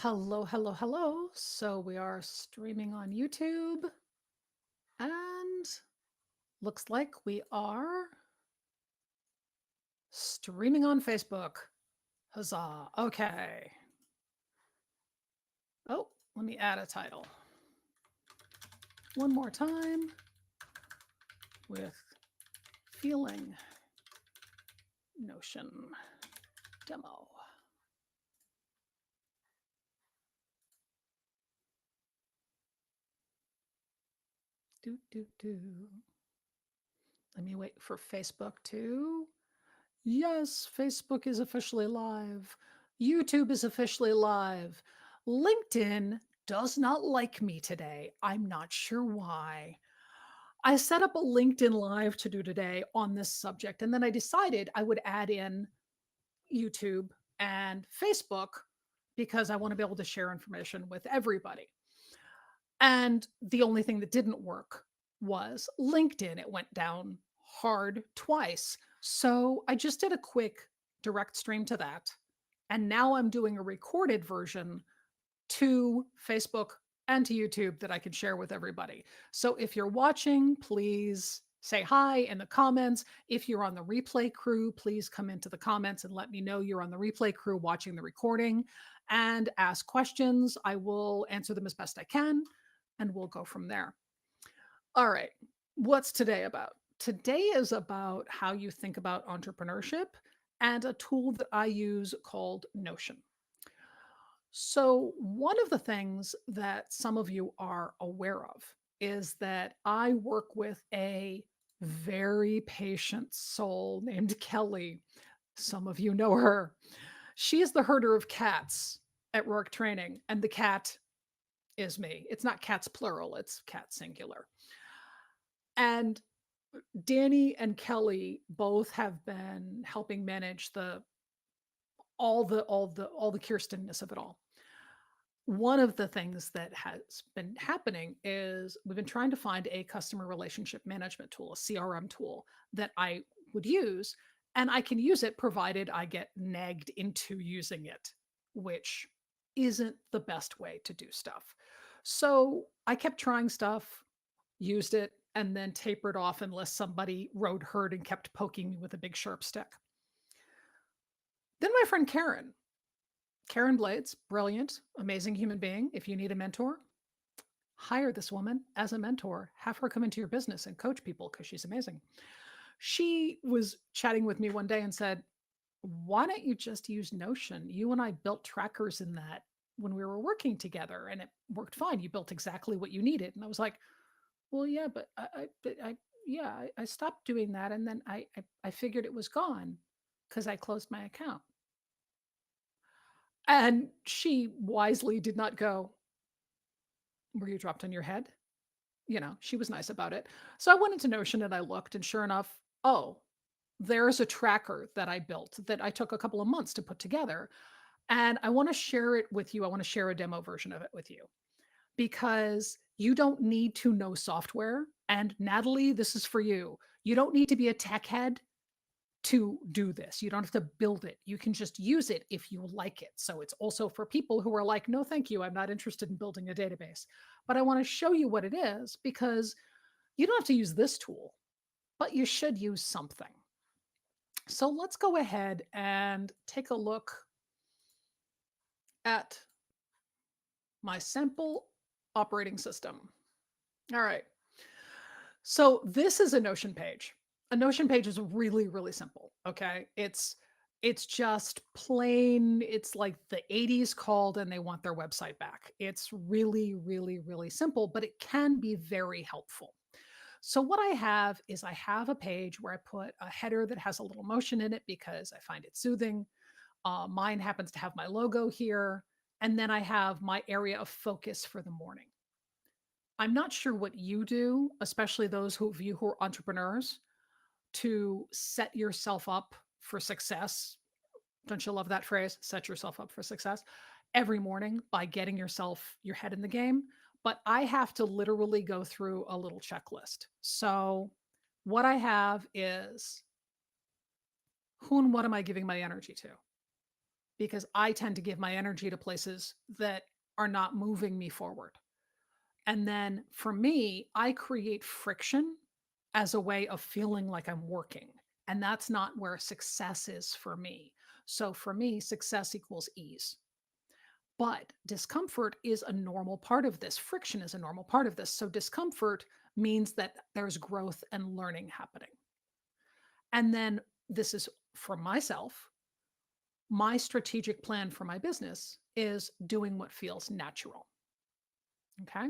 Hello, hello, hello. So we are streaming on YouTube and looks like we are streaming on Facebook. Huzzah. Okay. Oh, let me add a title. One more time with feeling Notion demo. Do, do, do. Let me wait for Facebook to. Yes, Facebook is officially live. YouTube is officially live. LinkedIn does not like me today. I'm not sure why. I set up a LinkedIn Live to do today on this subject, and then I decided I would add in YouTube and Facebook because I want to be able to share information with everybody. And the only thing that didn't work was LinkedIn. It went down hard twice. So I just did a quick direct stream to that. And now I'm doing a recorded version to Facebook and to YouTube that I can share with everybody. So if you're watching, please say hi in the comments. If you're on the replay crew, please come into the comments and let me know you're on the replay crew watching the recording and ask questions. I will answer them as best I can and we'll go from there. All right. What's today about? Today is about how you think about entrepreneurship and a tool that I use called Notion. So, one of the things that some of you are aware of is that I work with a very patient soul named Kelly. Some of you know her. She is the herder of cats at Rourke Training, and the cat is me. It's not cats plural, it's cat singular. And Danny and Kelly both have been helping manage all the Kirstenness of it all. One of the things that has been happening is we've been trying to find a customer relationship management tool, a CRM tool that I would use, and I can use it provided I get nagged into using it, which isn't the best way to do stuff. So I kept trying stuff, used it, and then tapered off unless somebody rode herd and kept poking me with a big sharp stick. Then my friend Karen Blades, brilliant, amazing human being. If you need a mentor, hire this woman as a mentor, have her come into your business and coach people because she's amazing. She was chatting with me one day and said, why don't you just use Notion? You and I built trackers in that when we were working together and it worked fine. You built exactly what you needed. And I was like, well, yeah, but I stopped doing that. And then I figured it was gone because I closed my account. And she wisely did not go, were you dropped on your head? She was nice about it. So I went into Notion and I looked, and sure enough, oh, there's a tracker that I built that I took a couple of months to put together. And I want to share it with you. I want to share a demo version of it with you because you don't need to know software. And Natalie, this is for you. You don't need to be a tech head to do this. You don't have to build it. You can just use it if you like it. So it's also for people who are like, no, thank you. I'm not interested in building a database. But I want to show you what it is because you don't have to use this tool, but you should use something. So let's go ahead and take a look at my sample operating system. All right. So this is a Notion page. A Notion page is really, really simple. Okay. It's just plain, it's like the 80s called and they want their website back. It's really, really, really simple, but it can be very helpful. So what I have is I have a page where I put a header that has a little motion in it because I find it soothing. Mine happens to have my logo here. And then I have my area of focus for the morning. I'm not sure what you do, especially those of you who are entrepreneurs, to set yourself up for success. Don't you love that phrase? Set yourself up for success every morning by getting your head in the game. But I have to literally go through a little checklist. So, what I have is who and what am I giving my energy to? because I tend to give my energy to places that are not moving me forward. And then for me, I create friction as a way of feeling like I'm working. And that's not where success is for me. So for me, success equals ease. But discomfort is a normal part of this. Friction is a normal part of this. So discomfort means that there's growth and learning happening. And then this is for myself. My strategic plan for my business is doing what feels natural. Okay.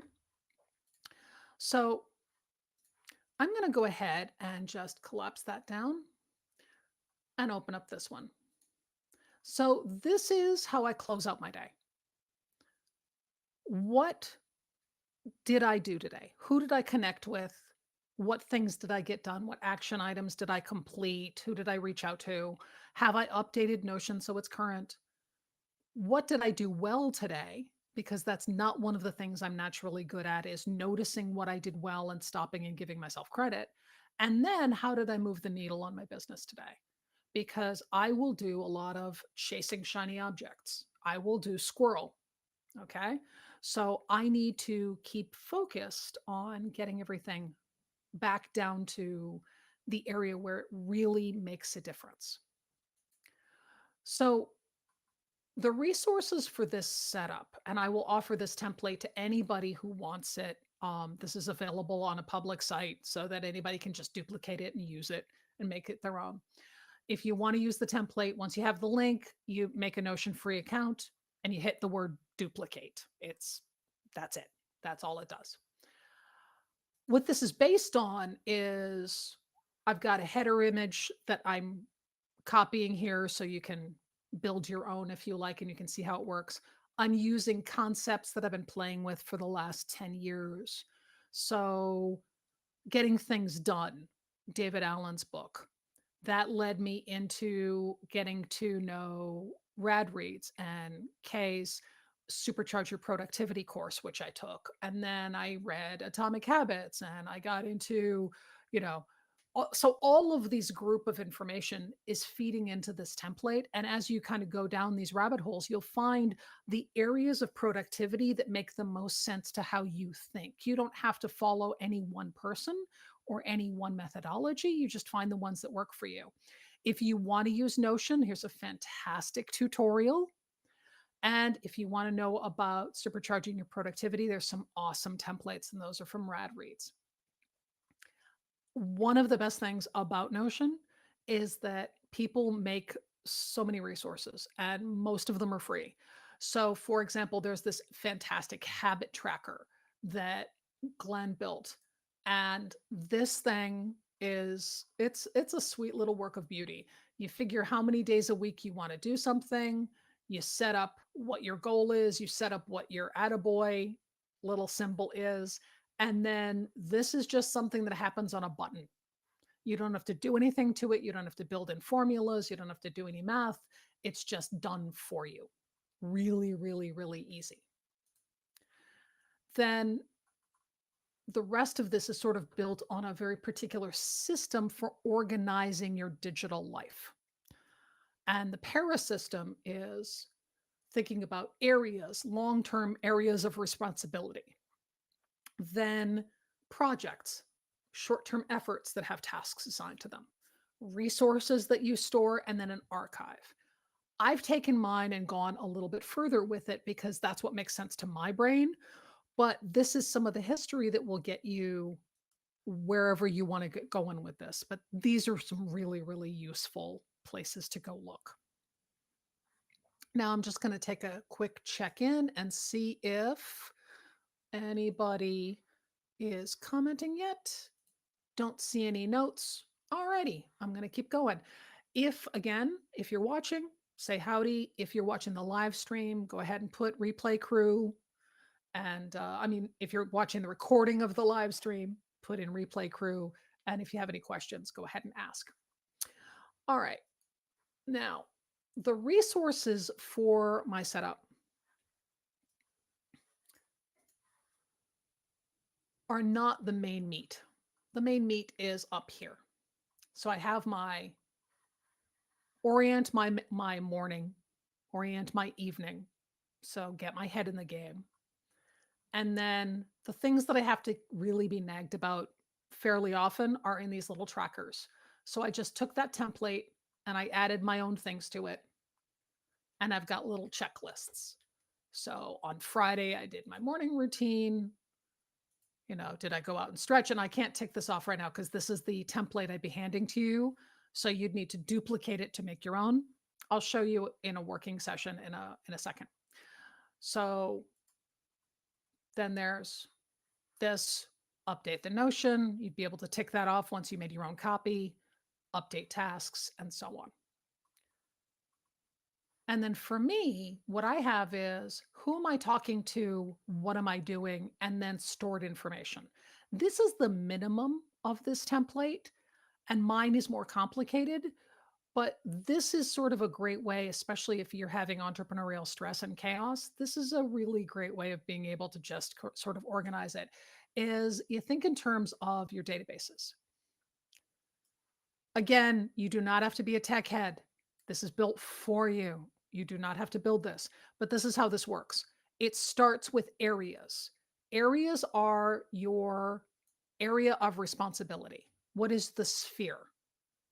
So I'm going to go ahead and just collapse that down and open up this one. So this is how I close out my day. What did I do today? Who did I connect with? What things did I get done? What action items did I complete? Who did I reach out to? Have I updated Notion so it's current? What did I do well today? Because that's not one of the things I'm naturally good at, is noticing what I did well and stopping and giving myself credit. And then how did I move the needle on my business today? Because I will do a lot of chasing shiny objects. I will do squirrel. Okay. So I need to keep focused on getting everything back down to the area where it really makes a difference. So the resources for this setup, and I will offer this template to anybody who wants it. This is available on a public site so that anybody can just duplicate it and use it and make it their own. If you want to use the template, once you have the link, you make a Notion free account and you hit the word duplicate. That's it. That's all it does. What this is based on is I've got a header image that I'm copying here so you can build your own if you like and you can see how it works. I'm using concepts that I've been playing with for the last 10 years. So, Getting Things Done, David Allen's book, that led me into getting to know Rad Reads and Kay's Supercharge Your Productivity course, which I took. And then I read Atomic Habits and I got into, you know, so all of these group of information is feeding into this template. And as you kind of go down these rabbit holes, you'll find the areas of productivity that make the most sense to how you think. You don't have to follow any one person or any one methodology. You just find the ones that work for you. If you want to use Notion, here's a fantastic tutorial. And if you want to know about supercharging your productivity, there's some awesome templates, and those are from Rad Reads. One of the best things about Notion is that people make so many resources, and most of them are free. So, for example, there's this fantastic habit tracker that Glenn built, and this thing is it's a sweet little work of beauty. You figure how many days a week you want to do something, you set up what your goal is, you set up what your attaboy little symbol is, and then this is just something that happens on a button. You don't have to do anything to it. You don't have to build in formulas. You don't have to do any math. It's just done for you. Really, really, really easy. Then the rest of this is sort of built on a very particular system for organizing your digital life. And the para system is thinking about areas, long term areas of responsibility. Then projects, short term efforts that have tasks assigned to them, resources that you store, and then an archive. I've taken mine and gone a little bit further with it because that's what makes sense to my brain. But this is some of the history that will get you wherever you want to get going with this. But these are some really, really useful places to go look. Now, I'm just going to take a quick check in and see if anybody is commenting yet. Don't see any notes. Alrighty, I'm going to keep going. If you're watching, say howdy. If you're watching the live stream, go ahead and put replay crew. And if you're watching the recording of the live stream, put in replay crew. And if you have any questions, go ahead and ask. All right. Now, the resources for my setup are not the main meat. The main meat is up here. So I have my orient my morning orient my evening. So get my head in the game. And then the things that I have to really be nagged about fairly often are in these little trackers. So I just took that template and I added my own things to it. And I've got little checklists. So on Friday, I did my morning routine. Did I go out and stretch? And I can't tick this off right now because this is the template I'd be handing to you. So you'd need to duplicate it to make your own. I'll show you in a working session in a second. So then there's this update the Notion. You'd be able to tick that off once you made your own copy, update tasks, and so on. And then for me, what I have is who am I talking to? What am I doing? And then stored information. This is the minimum of this template, and mine is more complicated. But this is sort of a great way, especially if you're having entrepreneurial stress and chaos. This is a really great way of being able to just sort of organize it. Is you think in terms of your databases. Again, you do not have to be a tech head. This is built for you. You do not have to build this, but this is how this works. It starts with areas. Areas are your area of responsibility. What is the sphere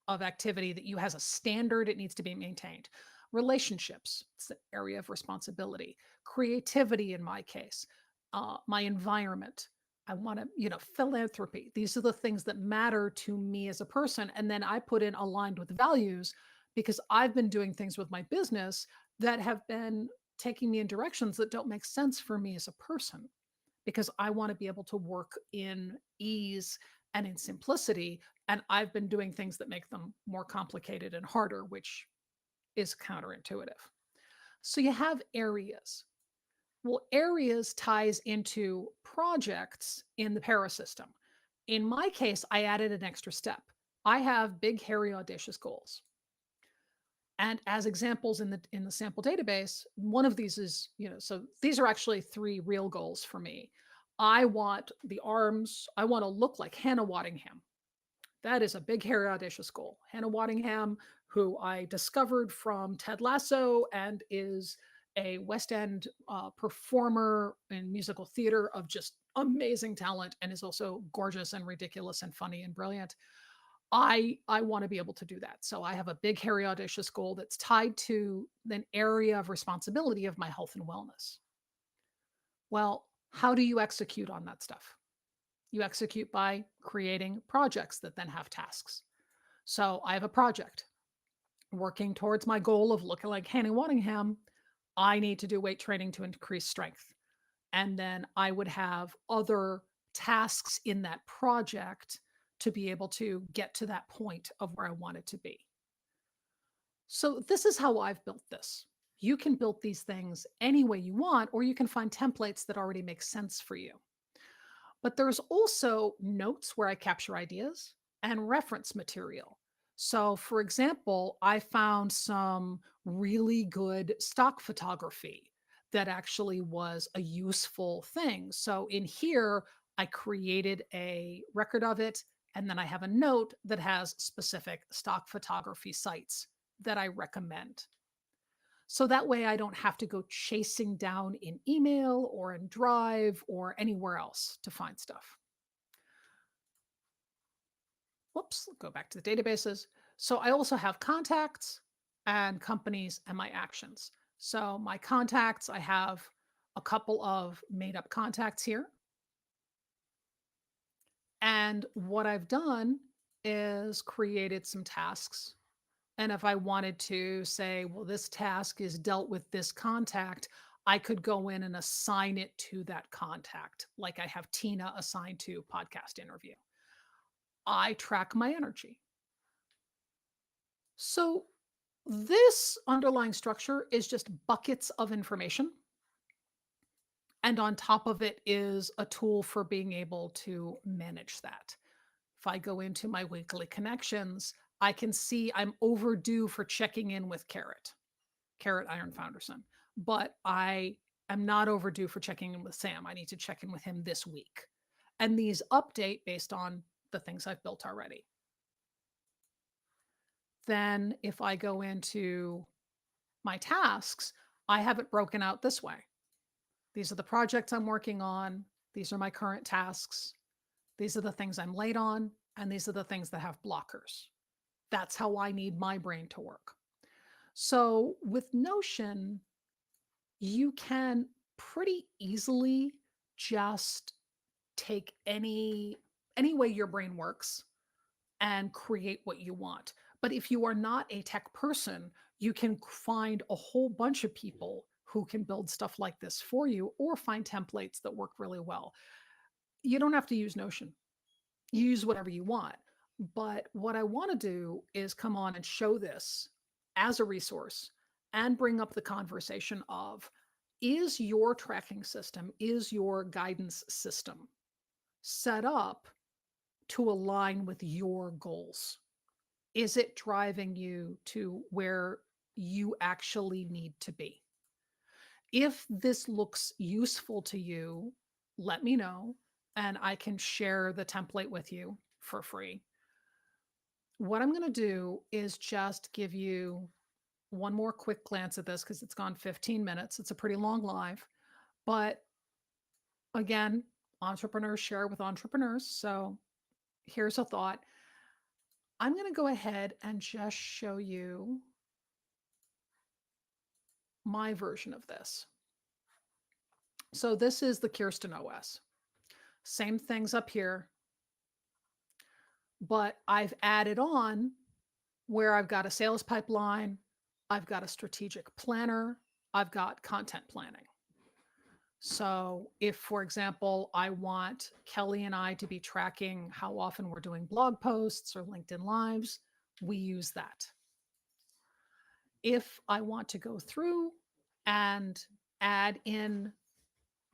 of activity that you has a standard it needs to be maintained? Relationships, it's an area of responsibility. Creativity, in my case, my environment. I want to, philanthropy. These are the things that matter to me as a person. And then I put in aligned with values because I've been doing things with my business that have been taking me in directions that don't make sense for me as a person because I want to be able to work in ease and in simplicity. And I've been doing things that make them more complicated and harder, which is counterintuitive. So you have areas. Well, areas ties into projects in the parasystem. In my case, I added an extra step. I have big, hairy, audacious goals. And as examples in the sample database, one of these is, so these are actually 3 real goals for me. I want the arms, I want to look like Hannah Waddingham. That is a big, hairy, audacious goal. Hannah Waddingham, who I discovered from Ted Lasso and is a West End performer in musical theater of just amazing talent and is also gorgeous and ridiculous and funny and brilliant. I want to be able to do that. So I have a big, hairy, audacious goal that's tied to an area of responsibility of my health and wellness. Well, how do you execute on that stuff? You execute by creating projects that then have tasks. So I have a project working towards my goal of looking like Hannah Waddingham. I need to do weight training to increase strength. And then I would have other tasks in that project to be able to get to that point of where I want it to be. So this is how I've built this. You can build these things any way you want, or you can find templates that already make sense for you. But there's also notes where I capture ideas and reference material. So, for example, I found some really good stock photography that actually was a useful thing. So, in here, I created a record of it, and then I have a note that has specific stock photography sites that I recommend. So that way I don't have to go chasing down in email or in Drive or anywhere else to find stuff. Whoops, go back to the databases. So I also have contacts and companies and my actions. So my contacts, I have a couple of made up contacts here. And what I've done is created some tasks. And if I wanted to say, well, this task is dealt with this contact, I could go in and assign it to that contact, like I have Tina assigned to podcast interview. I track my energy. So this underlying structure is just buckets of information. And on top of it is a tool for being able to manage that. If I go into my weekly connections, I can see I'm overdue for checking in with Carrot Iron Founderson, but I am not overdue for checking in with Sam. I need to check in with him this week. And these update based on the things I've built already. Then if I go into my tasks, I have it broken out this way. These are the projects I'm working on. These are my current tasks. These are the things I'm late on. And these are the things that have blockers. That's how I need my brain to work. So with Notion, you can pretty easily just take any way your brain works and create what you want. But if you are not a tech person, you can find a whole bunch of people who can build stuff like this for you or find templates that work really well. You don't have to use Notion. You use whatever you want. But what I want to do is come on and show this as a resource and bring up the conversation of, is your tracking system, is your guidance system set up to align with your goals? Is it driving you to where you actually need to be? If this looks useful to you, let me know and I can share the template with you for free. What I'm going to do is just give you one more quick glance at this because it's gone 15 minutes. It's a pretty long live. But again, entrepreneurs share with entrepreneurs. So here's a thought. I'm going to go ahead and just show you my version of this. So this is the Kirsten OS. Same things up here, but I've added on where I've got a sales pipeline, I've got a strategic planner, I've got content planning. So if, for example, I want Kelly and I to be tracking how often we're doing blog posts or LinkedIn Lives, we use that. If I want to go through and add in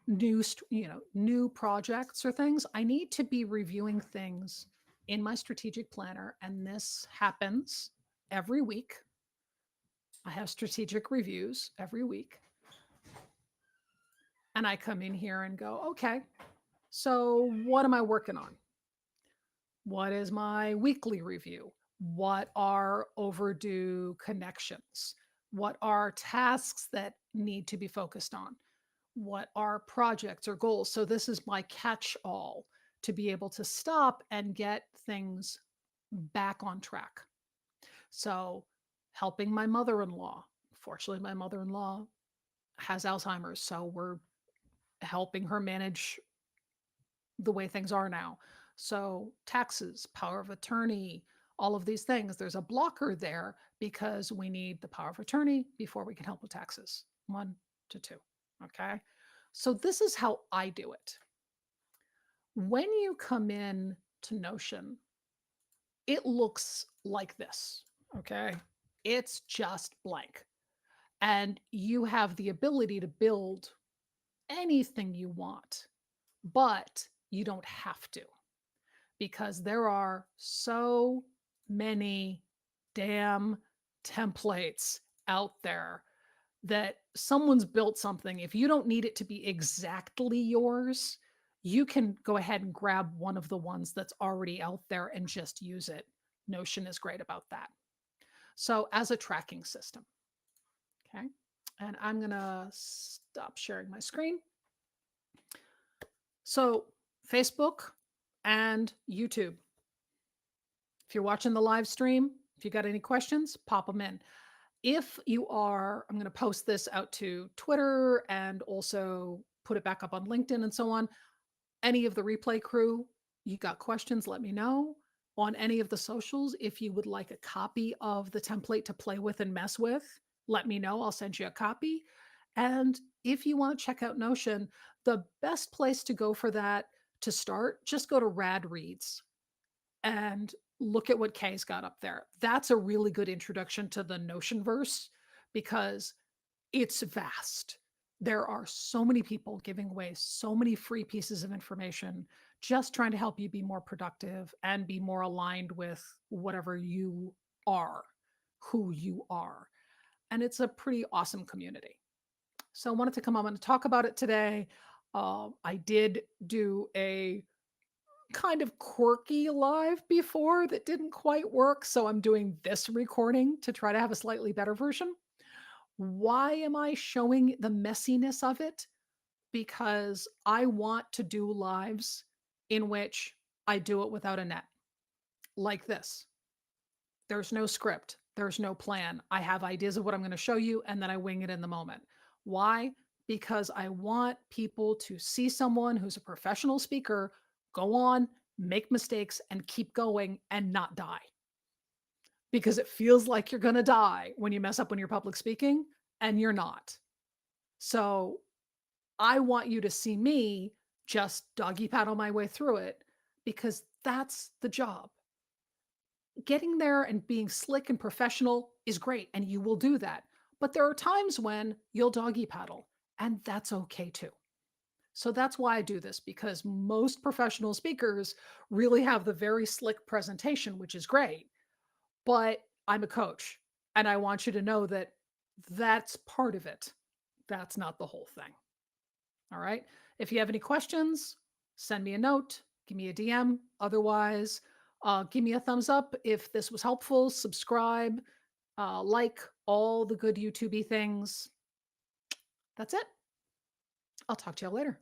new projects or things, I need to be reviewing things in my strategic planner. And this happens every week. I have strategic reviews every week. And I come in here and go, okay, so what am I working on? What is my weekly review? What are overdue connections? What are tasks that need to be focused on? What are projects or goals? So this is my catch-all to be able to stop and get things back on track. So helping my mother-in-law. Fortunately, my mother-in-law has Alzheimer's, so we're helping her manage the way things are now. So taxes, power of attorney, all of these things, there's a blocker there because we need the power of attorney before we can help with taxes. 1 to 2. Okay. So this is how I do it. When you come in to Notion, it looks like this. Okay. It's just blank. And you have the ability to build anything you want, but you don't have to, because there are so many damn templates out there that someone's built something. If you don't need it to be exactly yours, you can go ahead and grab one of the ones that's already out there and just use it. Notion is great about that. So as a tracking system, okay, and I'm going to stop sharing my screen. So Facebook and YouTube. If you're watching the live stream, if you got any questions, pop them in. If you are, I'm going to post this out to Twitter and also put it back up on LinkedIn and so on. Any of the replay crew, you got questions, let me know. On any of the socials, if you would like a copy of the template to play with and mess with, let me know. I'll send you a copy. And if you want to check out Notion, the best place to go for that to start, just go to Rad Reads and look at what Kay's got up there. That's a really good introduction to the Notionverse because it's vast. There are so many people giving away so many free pieces of information, just trying to help you be more productive and be more aligned with whatever you are, who you are. And it's a pretty awesome community. So I wanted to come on and talk about it today. I did do a kind of quirky live before that didn't quite work. So I'm doing this recording to try to have a slightly better version. Why am I showing the messiness of it? Because I want to do lives in which I do it without a net, like this. There's no script, there's no plan. I have ideas of what I'm going to show you, and then I wing it in the moment. Why? Because I want people to see someone who's a professional speaker go on, make mistakes, and keep going and not die. Because it feels like you're going to die when you mess up when you're public speaking, and you're not. So I want you to see me just doggy paddle my way through it because that's the job. Getting there and being slick and professional is great, and you will do that. But there are times when you'll doggy paddle, and that's okay too. So that's why I do this, because most professional speakers really have the very slick presentation, which is great. But I'm a coach, and I want you to know that that's part of it. That's not the whole thing. All right. If you have any questions, send me a note, give me a DM. Otherwise, give me a thumbs up if this was helpful. Subscribe, like all the good YouTubey things. That's it. I'll talk to you later.